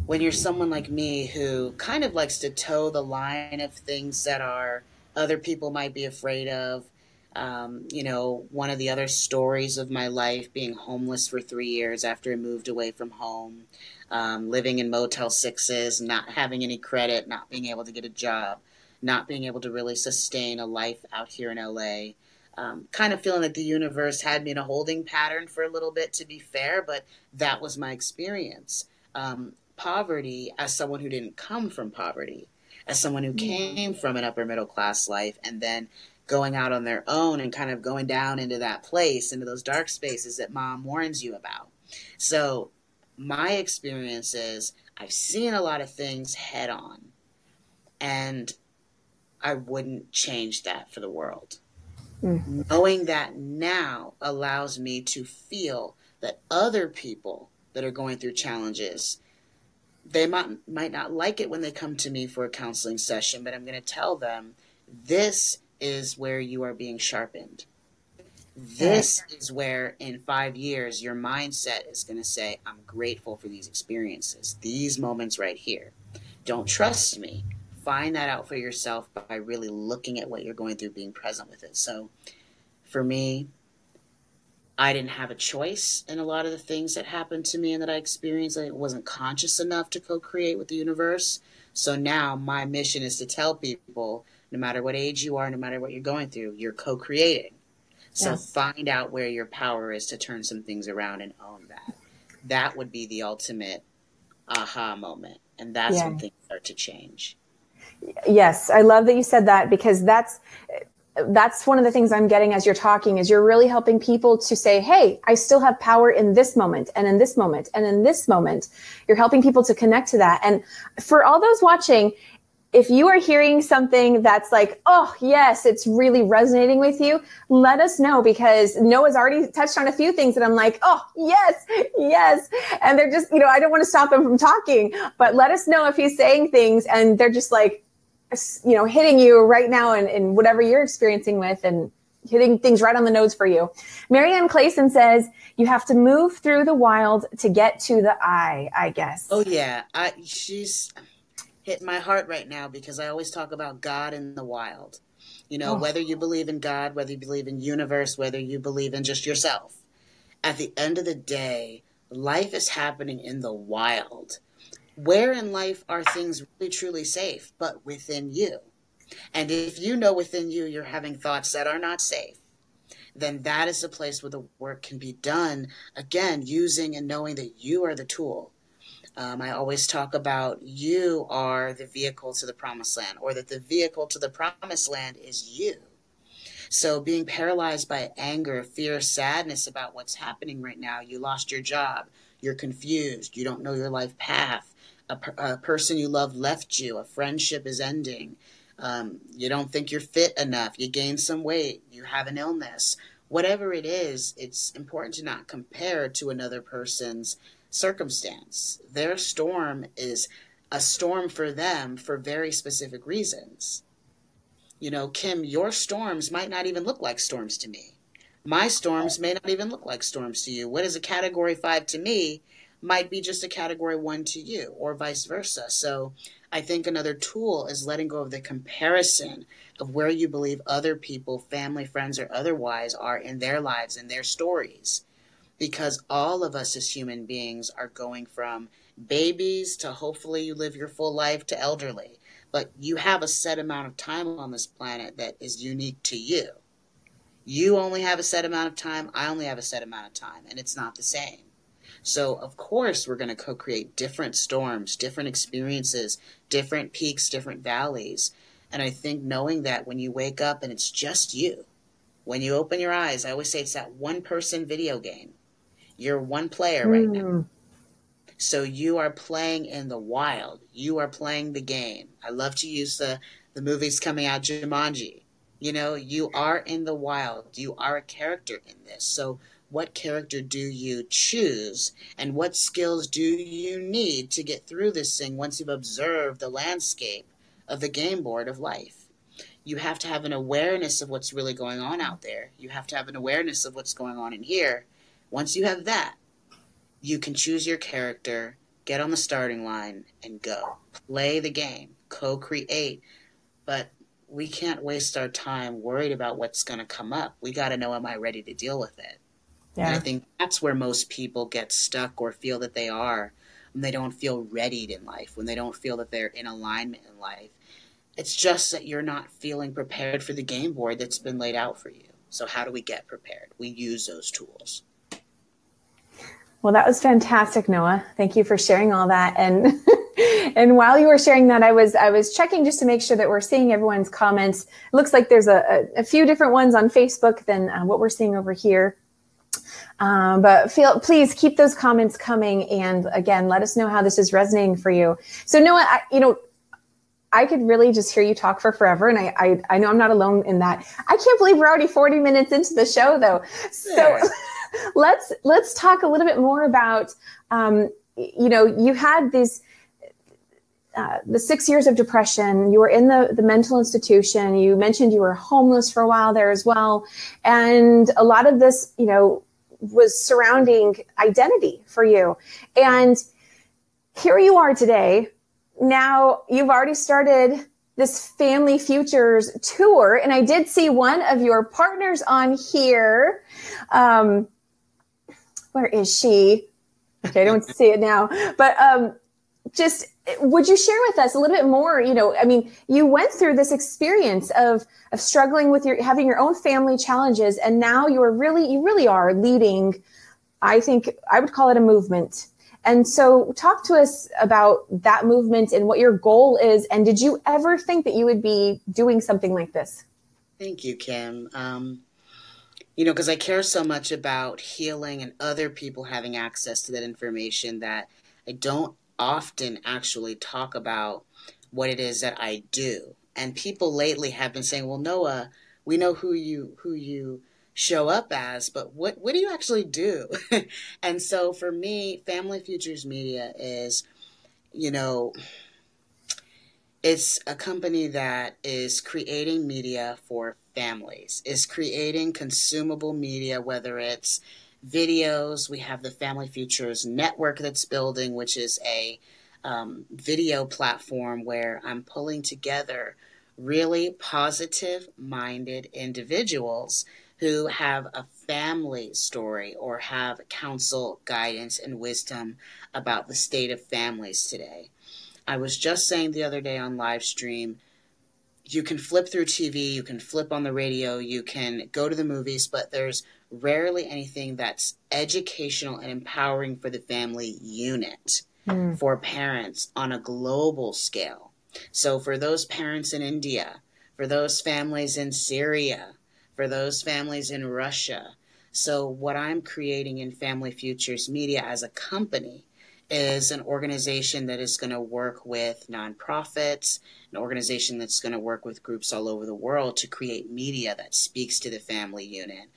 when you're someone like me who kind of likes to toe the line of things that other people might be afraid of, one of the other stories of my life, being homeless for 3 years after I moved away from home, living in Motel 6s, not having any credit, not being able to get a job, not being able to really sustain a life out here in LA. Kind of feeling that the universe had me in a holding pattern for a little bit, to be fair, but that was my experience. Poverty, as someone who didn't come from poverty, as someone who came from an upper middle class life, and then going out on their own and kind of going down into that place, into those dark spaces that mom warns you about. So my experience is, I've seen a lot of things head on, and I wouldn't change that for the world. Knowing that now allows me to feel that other people that are going through challenges They might not like it when they come to me for a counseling session, but I'm going to tell them, this is where you are being sharpened. Right. This is where in 5 years, your mindset is going to say, I'm grateful for these experiences, these moments right here. Don't trust me. Find that out for yourself by really looking at what you're going through, being present with it. So for me, I didn't have a choice in a lot of the things that happened to me and that I experienced. I wasn't conscious enough to co-create with the universe. So now my mission is to tell people, no matter what age you are, no matter what you're going through, you're co-creating. So Yes. find out where your power is to turn some things around and own that. That would be the ultimate aha moment. And that's Yeah. when things start to change. Yes. I love that you said that, because that's one of the things I'm getting as you're talking, is you're really helping people to say, hey, I still have power in this moment and in this moment and in this moment. You're helping people to connect to that. And for all those watching, if you are hearing something that's like, oh, yes, it's really resonating with you, let us know, because Noah's already touched on a few things that I'm like, oh, yes, yes. And they're just, I don't want to stop him from talking, but let us know if he's saying things and they're just like, hitting you right now in whatever you're experiencing with, and hitting things right on the nose for you. Marianne Clayson says, you have to move through the wild to get to the I guess. Oh, yeah. She's hit my heart right now, because I always talk about God in the wild. Whether you believe in God, whether you believe in universe, whether you believe in just yourself, at the end of the day, life is happening in the wild. Where in life are things really truly safe? But within you. And if you know within you you're having thoughts that are not safe, then that is the place where the work can be done. Again, using and knowing that you are the tool. I always talk about, you are the vehicle to the promised land, or that the vehicle to the promised land is you. So being paralyzed by anger, fear, sadness about what's happening right now, you lost your job, you're confused, you don't know your life path, a person you love left you, a friendship is ending, you don't think you're fit enough, you gain some weight, you have an illness. Whatever it is, it's important to not compare to another person's circumstance. Their storm is a storm for them for very specific reasons. Kim, your storms might not even look like storms to me. My storms may not even look like storms to you. What is a category 5 to me might be just a category 1 to you, or vice versa. So I think another tool is letting go of the comparison of where you believe other people, family, friends, or otherwise, are in their lives and their stories. Because all of us as human beings are going from babies to, hopefully you live your full life, to elderly. But you have a set amount of time on this planet that is unique to you. You only have a set amount of time. I only have a set amount of time, and it's not the same. So, of course, we're going to co-create different storms, different experiences, different peaks, different valleys. And I think knowing that when you wake up and it's just you, when you open your eyes, I always say it's that one-person video game. You're one player right now. So you are playing in the wild. You are playing the game. I love to use the movies coming out, Jumanji. You are in the wild. You are a character in this. So what character do you choose? And what skills do you need to get through this thing once you've observed the landscape of the game board of life? You have to have an awareness of what's really going on out there. You have to have an awareness of what's going on in here. Once you have that, you can choose your character, get on the starting line, and go. Play the game, co-create. But we can't waste our time worried about what's going to come up. We got to know, am I ready to deal with it? Yeah. And I think that's where most people get stuck, or feel that they are, when they don't feel readied in life, when they don't feel that they're in alignment in life. It's just that you're not feeling prepared for the game board that's been laid out for you. So how do we get prepared? We use those tools. Well, that was fantastic, Noah. Thank you for sharing all that. And and while you were sharing that, I was checking just to make sure that we're seeing everyone's comments. It looks like there's a few different ones on Facebook than what we're seeing over here. But please keep those comments coming. And again, let us know how this is resonating for you. So Noah, I could really just hear you talk for forever. And I know I'm not alone in that. I can't believe we're already 40 minutes into the show though. So let's talk a little bit more about, you had the 6 years of depression. You were in the mental institution. You mentioned you were homeless for a while there as well. And a lot of this, was surrounding identity for you. And here you are today. Now you've already started this Family Futures tour. And I did see one of your partners on here. Where is she? Okay, I don't see it now. But just would you share with us a little bit more? You went through this experience of struggling with having your own family challenges, and now you really are leading. I think I would call it a movement. And so talk to us about that movement and what your goal is. And did you ever think that you would be doing something like this? Thank you, Kim. Because I care so much about healing and other people having access to that information that I don't often actually talk about what it is that I do. And people lately have been saying, well, Noah, we know who you show up as, but what do you actually do? And so for me, Family Futures Media is, it's a company that is creating media for families, is creating consumable media, whether it's videos. We have the Family Futures Network that's building, which is a video platform where I'm pulling together really positive-minded individuals who have a family story or have counsel, guidance, and wisdom about the state of families today. I was just saying the other day on live stream, you can flip through TV, you can flip on the radio, you can go to the movies, but there's rarely anything that's educational and empowering for the family unit, for parents on a global scale. So for those parents in India, for those families in Syria, for those families in Russia. So what I'm creating in Family Futures Media as a company is an organization that is going to work with nonprofits, an organization that's going to work with groups all over the world to create media that speaks to the family unit.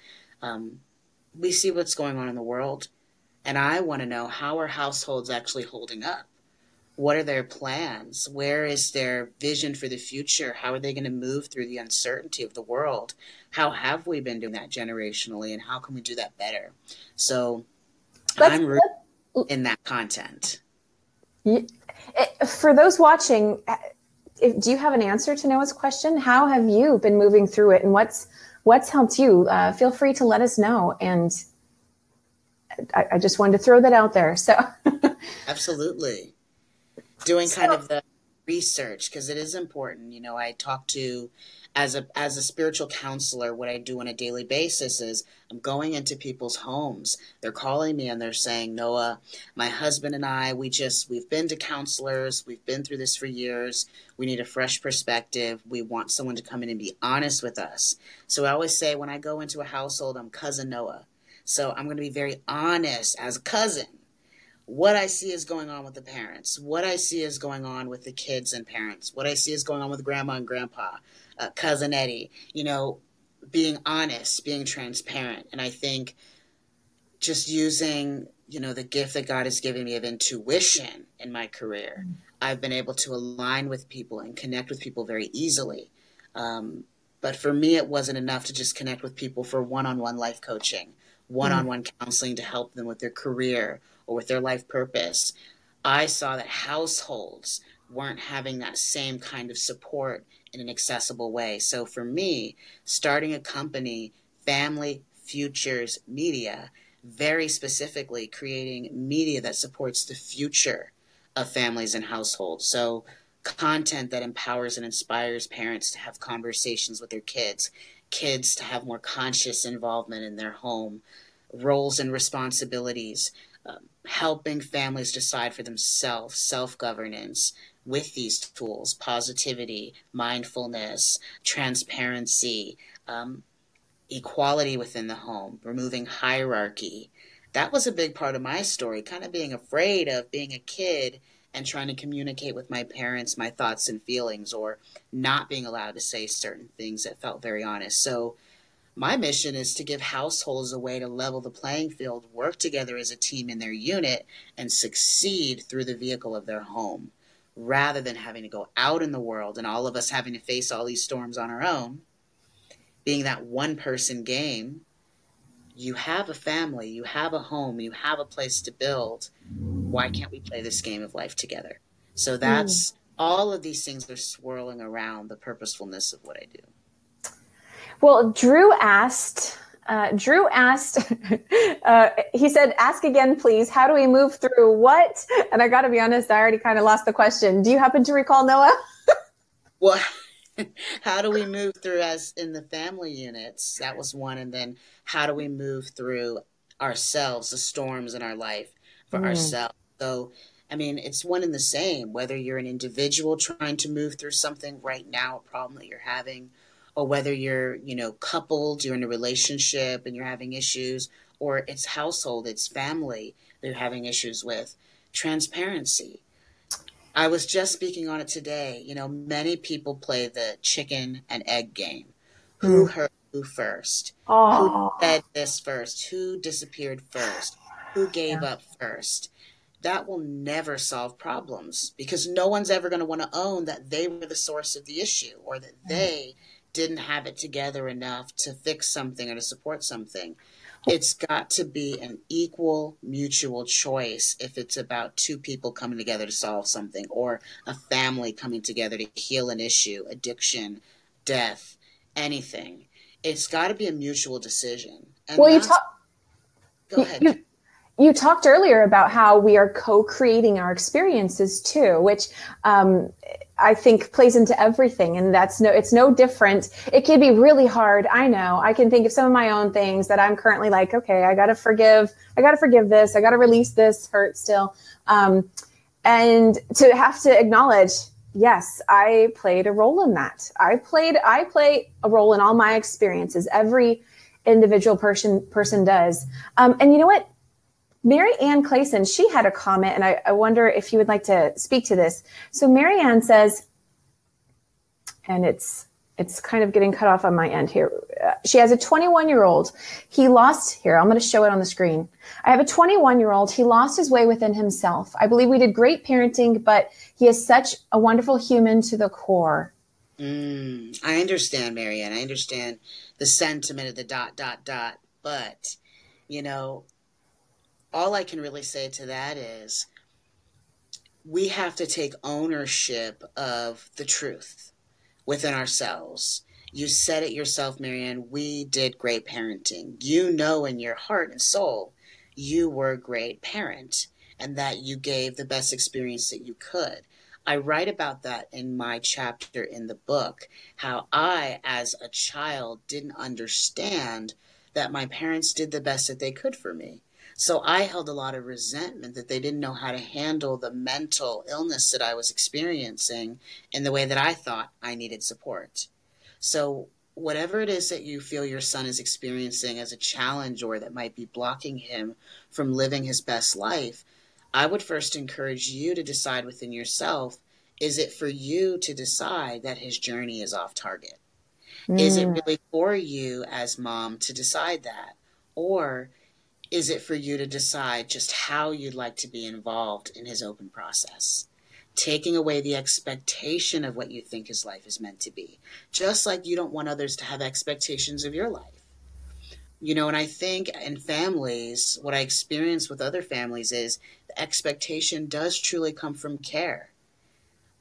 We see what's going on in the world, and I want to know, how are households actually holding up? What are their plans? Where is their vision for the future? How are they going to move through the uncertainty of the world? How have we been doing that generationally, and how can we do that better? So I'm really in that content. For those watching, do you have an answer to Noah's question? How have you been moving through it, and what's helped you? Feel free to let us know. And I just wanted to throw that out there. So Absolutely. Doing kind of the research, because it is important. I talk to, as a spiritual counselor, what I do on a daily basis is I'm going into people's homes. They're calling me and they're saying, Noah, my husband and I, we've been to counselors. We've been through this for years. We need a fresh perspective. We want someone to come in and be honest with us. So I always say, when I go into a household, I'm cousin Noah. So I'm going to be very honest as a cousin. What I see is going on with the parents, what I see is going on with the kids and parents, what I see is going on with grandma and grandpa, cousin Eddie, being honest, being transparent. And I think just using, the gift that God has given me of intuition in my career, I've been able to align with people and connect with people very easily. But for me, it wasn't enough to just connect with people for one-on-one life coaching, one-on-one counseling to help them with their career or with their life purpose. I saw that households weren't having that same kind of support in an accessible way. So for me, starting a company, Family Futures Media, very specifically creating media that supports the future of families and households. So content that empowers and inspires parents to have conversations with their kids to have more conscious involvement in their home, roles and responsibilities, helping families decide for themselves, self-governance with these tools, positivity, mindfulness, transparency, equality within the home, removing hierarchy. That was a big part of my story, kind of being afraid of being a kid and trying to communicate with my parents my thoughts and feelings, or not being allowed to say certain things that felt very honest. So my mission is to give households a way to level the playing field, work together as a team in their unit, and succeed through the vehicle of their home, rather than having to go out in the world and all of us having to face all these storms on our own, being that one person game. You have a family, you have a home, you have a place to build. Why can't we play this game of life together? So that's all of these things are swirling around the purposefulness of what I do. Well, Drew asked, he said, ask again, please. How do we move through what? And I got to be honest, I already kind of lost the question. Do you happen to recall, Noah? Well, how do we move through as in the family units? That was one. And then how do we move through ourselves, the storms in our life for ourselves? So, I mean, it's one and the same, whether you're an individual trying to move through something right now, a problem that you're having, or whether you're, coupled, you're in a relationship and you're having issues, or it's household, it's family that you're having issues with. Transparency. I was just speaking on it today. Many people play the chicken and egg game. Who hurt who first? Who said this first? Who disappeared first? Who gave up first? That will never solve problems because no one's ever going to want to own that they were the source of the issue or that they didn't have it together enough to fix something or to support something. It's got to be an equal mutual choice if it's about two people coming together to solve something or a family coming together to heal an issue, addiction, death, anything. It's got to be a mutual decision. And well, go ahead. You talked earlier about how we are co-creating our experiences too, which I think plays into everything. And it's no different. It can be really hard. I know. I can think of some of my own things that I'm currently like, okay, I got to forgive this. I got to release this hurt still. And to have to acknowledge, yes, I played a role in that. I play a role in all my experiences. Every individual person does. And you know what? Mary Ann Clayson, she had a comment, and I wonder if you would like to speak to this. So Mary Ann says, and it's kind of getting cut off on my end here. She has a 21-year-old. He lost, here, I'm going to show it on the screen. I have a 21-year-old. He lost his way within himself. I believe we did great parenting, but he is such a wonderful human to the core. I understand, Mary Ann. I understand the sentiment of the ... But, all I can really say to that is we have to take ownership of the truth within ourselves. You said it yourself, Marianne. We did great parenting. You know in your heart and soul you were a great parent and that you gave the best experience that you could. I write about that in my chapter in the book, how I, as a child, didn't understand that my parents did the best that they could for me. So I held a lot of resentment that they didn't know how to handle the mental illness that I was experiencing in the way that I thought I needed support. So whatever it is that you feel your son is experiencing as a challenge or that might be blocking him from living his best life, I would first encourage you to decide within yourself, is it for you to decide that his journey is off target? Is it really for you as mom to decide that? Or is it for you to decide just how you'd like to be involved in his open process? Taking away the expectation of what you think his life is meant to be. Just like you don't want others to have expectations of your life. And I think in families, what I experience with other families is the expectation does truly come from care.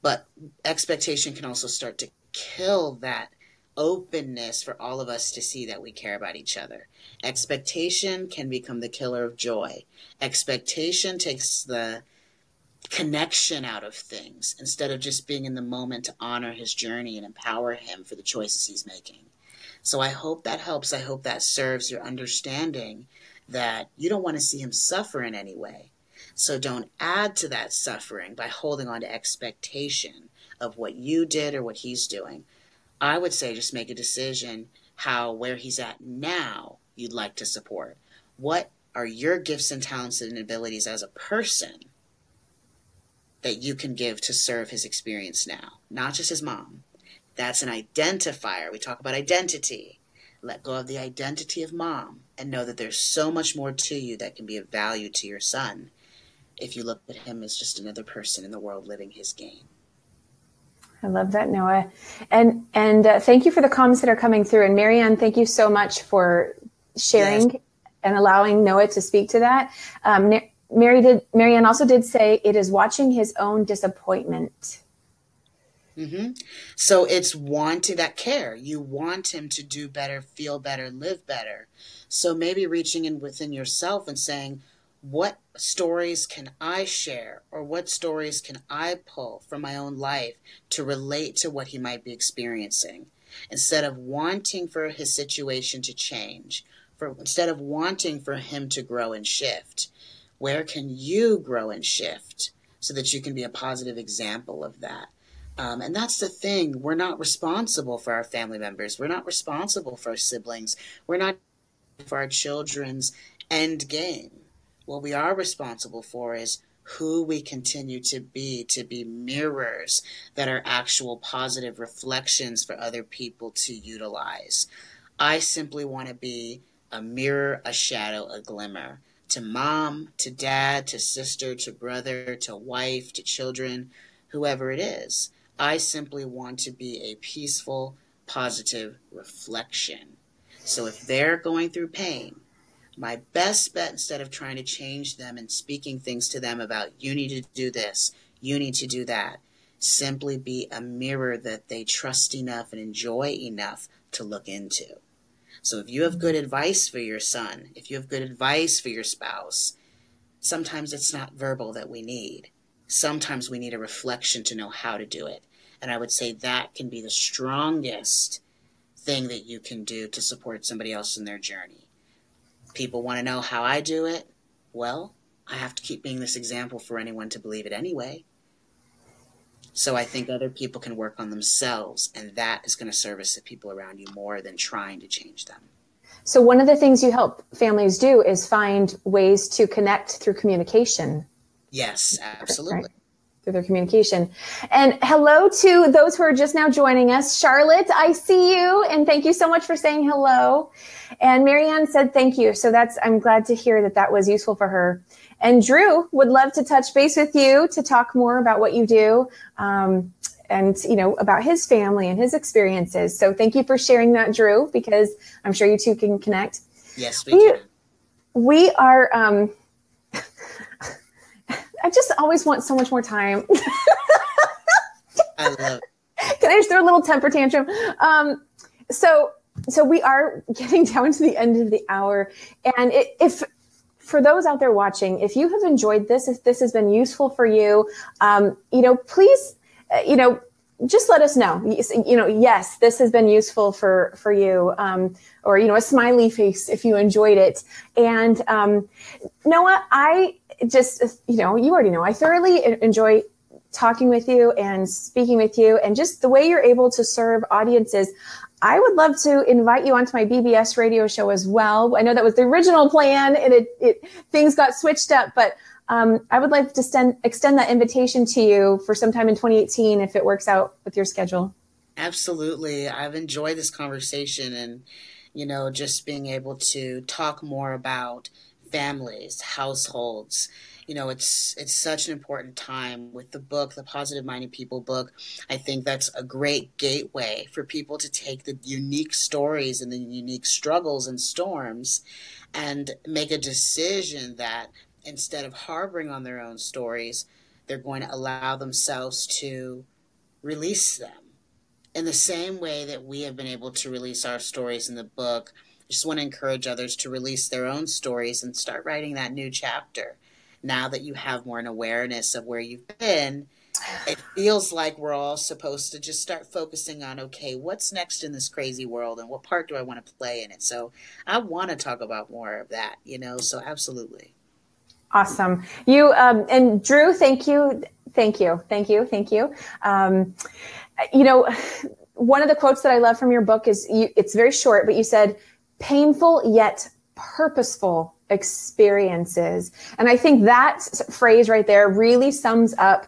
But expectation can also start to kill that openness for all of us to see that we care about each other. Expectation can become the killer of joy. Expectation takes the connection out of things instead of just being in the moment to honor his journey and empower him for the choices he's making. So I hope that helps. I hope that serves your understanding that you don't want to see him suffer in any way. So don't add to that suffering by holding on to expectation of what you did or what he's doing. I would say just make a decision where he's at now you'd like to support. What are your gifts and talents and abilities as a person that you can give to serve his experience now? Not just his mom. That's an identifier. We talk about identity. Let go of the identity of mom and know that there's so much more to you that can be of value to your son. if you look at him as just another person in the world living his game. I love that, Noah. And thank you for the comments that are coming through. And Marianne, thank you so much for sharing and allowing Noah to speak to that. Marianne also did say it is watching his own disappointment. Mm-hmm. So it's wanting that care. You want him to do better, feel better, live better. So maybe reaching in within yourself and saying, what stories can I share, or what stories can I pull from my own life to relate to what he might be experiencing? Instead of wanting for his situation to change, instead of wanting for him to grow and shift, where can you grow and shift so that you can be a positive example of that? And that's the thing. We're not responsible for our family members. We're not responsible for our siblings. We're not for our children's end game. What we are responsible for is who we continue to be mirrors that are actual positive reflections for other people to utilize. I simply want to be a mirror, a shadow, a glimmer to mom, to dad, to sister, to brother, to wife, to children, whoever it is. I simply want to be a peaceful, positive reflection. So if they're going through pain, my best bet, instead of trying to change them and speaking things to them about, you need to do this, you need to do that, simply be a mirror that they trust enough and enjoy enough to look into. So if you have good advice for your son, if you have good advice for your spouse, sometimes it's not verbal that we need. Sometimes we need a reflection to know how to do it. And I would say that can be the strongest thing that you can do to support somebody else in their journey. People want to know how I do it. Well, I have to keep being this example for anyone to believe it anyway. So I think other people can work on themselves, and that is going to service the people around you more than trying to change them. So one of the things you help families do is find ways to connect through communication. Yes, absolutely. Right. Through their communication. And hello to those who are just now joining us. Charlotte, I see you, and thank you so much for saying hello. And Marianne said thank you. So I'm glad to hear that was useful for her. And Drew would love to touch base with you to talk more about what you do, and about his family and his experiences. So thank you for sharing that, Drew, because I'm sure you two can connect. Yes, we can. We are. I just always want so much more time. I love it. Can I just throw a little temper tantrum? So we are getting down to the end of the hour. And if for those out there watching, if you have enjoyed this, if this has been useful for you, please, just let us know. Yes, this has been useful for you, or a smiley face if you enjoyed it. And Noah, I just, you already know, I thoroughly enjoy talking with you and speaking with you, and just the way you're able to serve audiences. I would love to invite you onto my BBS radio show as well. I know that was the original plan, and things got switched up, but I would like to extend that invitation to you for sometime in 2018 if it works out with your schedule. Absolutely. I've enjoyed this conversation, and, just being able to talk more about families, households. It's such an important time with the book, the Positive Minded People book. I think that's a great gateway for people to take the unique stories and the unique struggles and storms and make a decision that instead of harboring on their own stories, they're going to allow themselves to release them. In the same way that we have been able to release our stories in the book, I just want to encourage others to release their own stories and start writing that new chapter. Now that you have more an awareness of where you've been, it feels like we're all supposed to just start focusing on, okay, what's next in this crazy world and what part do I want to play in it? So I want to talk about more of that, so absolutely. Awesome. You, and Drew, thank you. One of the quotes that I love from your book is, it's very short, but you said, painful yet purposeful experiences. And I think that phrase right there really sums up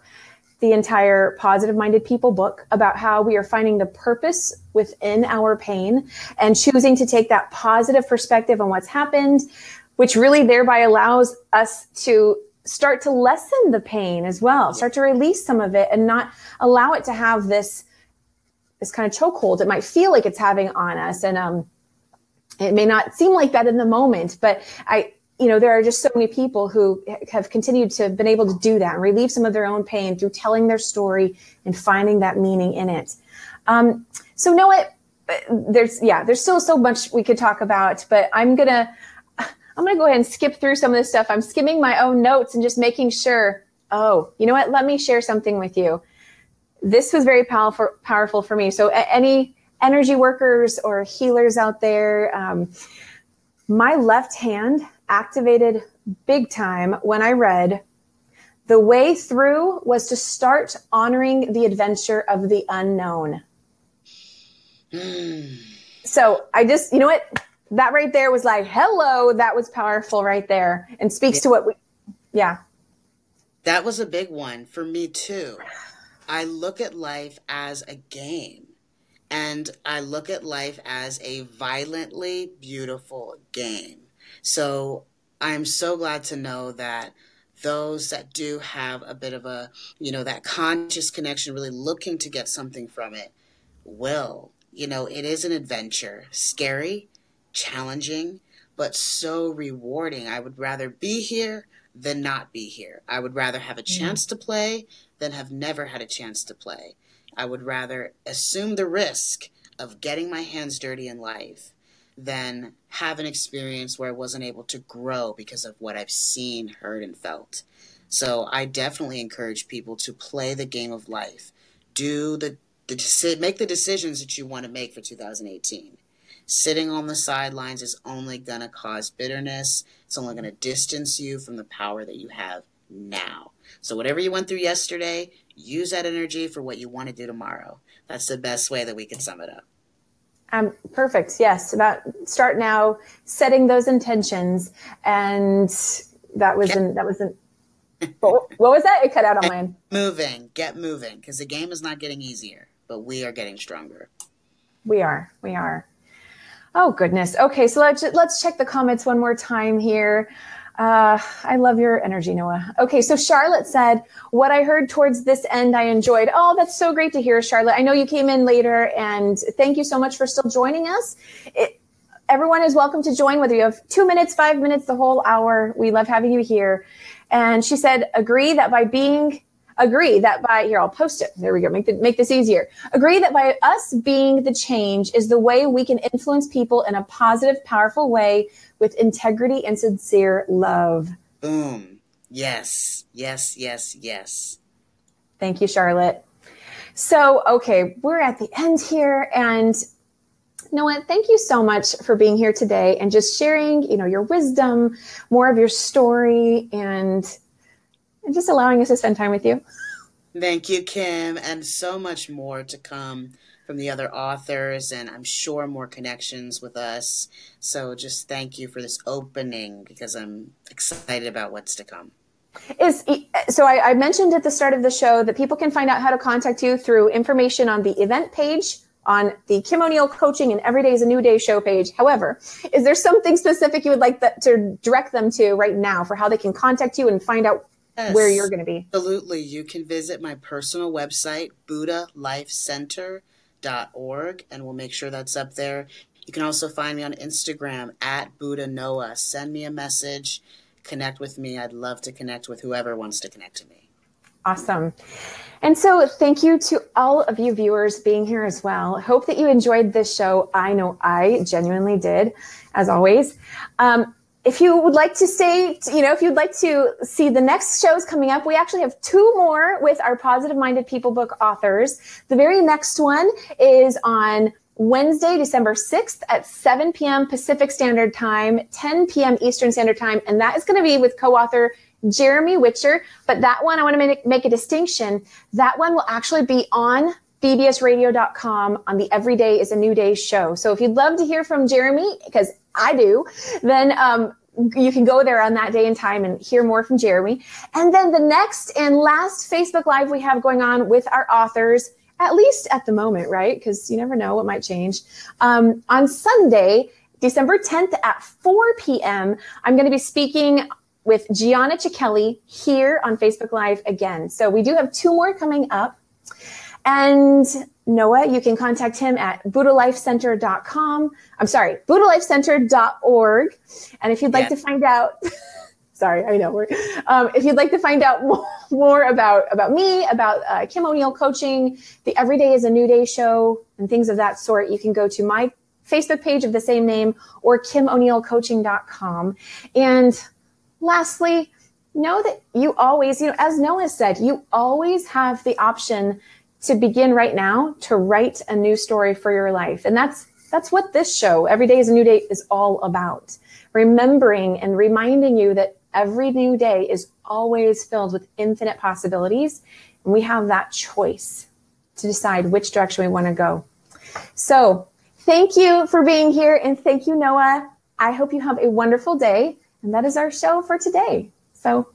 the entire Positive Minded People book, about how we are finding the purpose within our pain and choosing to take that positive perspective on what's happened, which really thereby allows us to start to lessen the pain as well, start to release some of it and not allow it to have this kind of chokehold it might feel like it's having on us. And it may not seem like that in the moment, but there are just so many people who have continued to been able to do that and relieve some of their own pain through telling their story and finding that meaning in it. So Noah, there's still so much we could talk about, but I'm gonna go ahead and skip through some of this stuff. I'm skimming my own notes and just making sure, you know what? Let me share something with you. This was very powerful for me. So any energy workers or healers out there, my left hand activated big time when I read, the way through was to start honoring the adventure of the unknown. So I just, you know what? That right there was like, hello, that was powerful right there and speaks to what That was a big one for me too. I look at life as a game, and I look at life as a violently beautiful game. So I'm so glad to know that those that do have a bit of a, that conscious connection, really looking to get something from it, will. It is an adventure, scary, challenging, but so rewarding. I would rather be here than not be here. I would rather have a chance to play than have never had a chance to play. I would rather assume the risk of getting my hands dirty in life than have an experience where I wasn't able to grow because of what I've seen, heard, and felt. So I definitely encourage people to play the game of life. Make the decisions that you want to make for 2018. Sitting on the sidelines is only going to cause bitterness. It's only going to distance you from the power that you have now. So whatever you went through yesterday, use that energy for what you want to do tomorrow. That's the best way that we can sum it up. Perfect. Yes. About start now, setting those intentions. And that wasn't, what was that? It cut out on mine. Get moving, because the game is not getting easier, but we are getting stronger. We are. Oh, goodness. Okay. So let's check the comments one more time here. I love your energy, Noah. Okay. So Charlotte said, what I heard towards this end, I enjoyed. Oh, that's so great to hear, Charlotte. I know you came in later, and thank you so much for still joining us. Everyone is welcome to join, whether you have 2 minutes, 5 minutes, the whole hour. We love having you here. And she said, agree that by, here, I'll post it. There we go. Make this easier. Agree that by us being the change is the way we can influence people in a positive, powerful way with integrity and sincere love. Boom. Yes. Yes, yes, yes. Thank you, Charlotte. So, okay, we're at the end here, and Noah, thank you so much for being here today and just sharing, your wisdom, more of your story, and just allowing us to spend time with you. Thank you, Kim, and so much more to come from the other authors, and I'm sure more connections with us. So just thank you for this opening, because I'm excited about what's to come. So I mentioned at the start of the show that people can find out how to contact you through information on the event page on the Kim O'Neill Coaching and Every Day is a New Day show page. However, is there something specific you would like to direct them to right now for how they can contact you and find out where you're going to be? Absolutely. You can visit my personal website, buddhalifecenter.org, and we'll make sure that's up there. You can also find me on Instagram at Buddha Noah. Send me a message, connect with me. I'd love to connect with whoever wants to connect to me. Awesome. And so thank you to all of you viewers being here as well. Hope that you enjoyed this show. I know I genuinely did, as always. If you would like to if you'd like to see the next shows coming up, we actually have 2 more with our Positive Minded People book authors. The very next one is on Wednesday, December 6th at 7 p.m. Pacific Standard Time, 10 p.m. Eastern Standard Time. And that is going to be with co-author Jeremy Witcher. But that one, I want to make a distinction. That one will actually be on bbsradio.com on the Every Day is a New Day show. So if you'd love to hear from Jeremy, because I do, then you can go there on that day and time and hear more from Jeremy. And then the next and last Facebook Live we have going on with our authors, at least at the moment, right? Because you never know what might change. On Sunday, December 10th at 4 p.m., I'm going to be speaking with Gianna Cicchelli here on Facebook Live again. So we do have 2 more coming up. And Noah, you can contact him at buddhalifecenter.com. I'm sorry, buddhalifecenter.org. And if you'd like to find out, sorry, I know. If you'd like to find out more about me, about Kim O'Neill coaching, the Every Day is a New Day show, and things of that sort, you can go to my Facebook page of the same name or KimO'NeillCoaching.com. And lastly, know that you always, as Noah said, you always have the option to begin right now to write a new story for your life. And that's what this show, Every Day is a New Day, is all about. Remembering and reminding you that every new day is always filled with infinite possibilities. And we have that choice to decide which direction we want to go. So thank you for being here. And thank you, Noah. I hope you have a wonderful day. And that is our show for today. So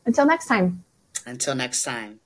until next time. Until next time.